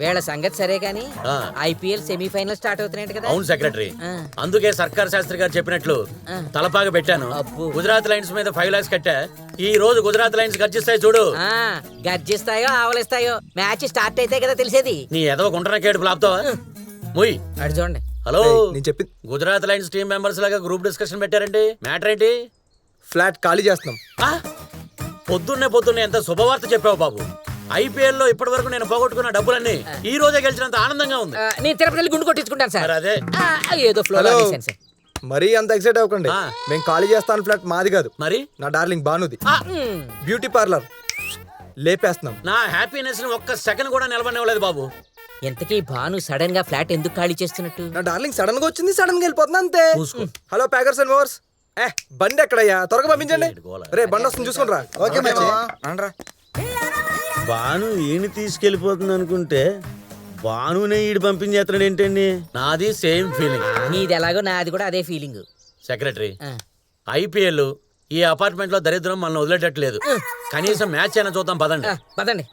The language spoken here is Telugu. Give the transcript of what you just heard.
వీళ్ళ సంగతి సరే గానీ ఆ. ఐపీఎల్ సెమీఫైనల్ స్టార్ట్ అవుతున్నాయి కదా. అవును సెక్రటరీ, ఆ. అందుకే సర్కార్ శాస్త్రి గారు చెప్పినట్లు ఆ. తలపాగా పెట్టాను. అబ్బో. గుజరాత్ లైన్స్ మీద 5 lakhs కట్టా. ఈ రోజు గుజరాత్ లైన్స్ గర్జిస్తాయి చూడు. ఆ, గర్జిస్తాయో ఆవలిస్తాయో మ్యాచ్ స్టార్ట్ అయితే కదా తెలిసేది. నీ ఎదవ గుంటన కేడుపు లాపుతావా? ముయ్. అటు చూడండి. హలో, నేను చెప్పింది గుజరాత్ లైన్స్ టీం మెంబర్స్ లాగా గ్రూప్ డిస్కషన్ పెట్టారండి. మ్యాటర్ ఏంటి? ఫ్లాట్ ఖాళీ చేస్తున్నాం. ఆ? పొద్దున్నే ఎంత శుభవార్త చెప్పావు బాబు. ఐపీఎల్ లో ఇప్పటి వరకు నేను పోగొట్టుకున్న డబ్బులన్నీ ఈ రోజే గెలిచినంత ఆనందంగా ఉంది. నేను తిరుపతి వెళ్ళి గుండు కొట్టించుకుంటాను సార్. మరి అదే. ఏదో ఫ్లో హలో, సార్. మరీ అంత ఎక్సైట్ అవ్వకండి. ఆ. మేము ఖాళీ చేస్తాను ఫ్లాట్ మాది కాదు, మరి నా డార్లింగ్ బానుది. ఆ, బ్యూటీ పార్లర్ లేపేస్తున్నాం. నా హ్యాపీనెస్ ని ఒక్క సెకండ్ కూడా నిలబడనివ్వలేదు బాబు. ఎంతకీ భాను సడన్ గా ఫ్లాట్ ఎందుకు ఖాళీ చేస్తున్నట్టు? నా డార్లింగ్ సడన్ గా వచ్చింది, సడన్ గా వెళ్ళిపోతుంది అంతే. చూసుకో. హలో ప్యాకర్స్ అండ్ మోర్స్, బండి ఎక్కడయ్యా? త్వరగా పంపించండి. గోల. రే బండి వస్తుంది చూసుకుని రా. ఓకే అనరా. బాను ఈయన తీసుకెళ్లిపోతుంది అనుకుంటే బానునే ఈడు పంపించేస్తున్నాడు ఏంటండి? నాది సేమ్ ఫీలింగ్ నీది ఎలాగో నాది కూడా అదే ఫీలింగ్. సెక్రటరీ. ఐపీఎల్ ఈ అపార్ట్మెంట్ లో దరిద్రం మనల్ని వదిలేటట్లేదు. కనీసం మ్యాచ్ అయినా చూద్దాం పదండి. పదండి.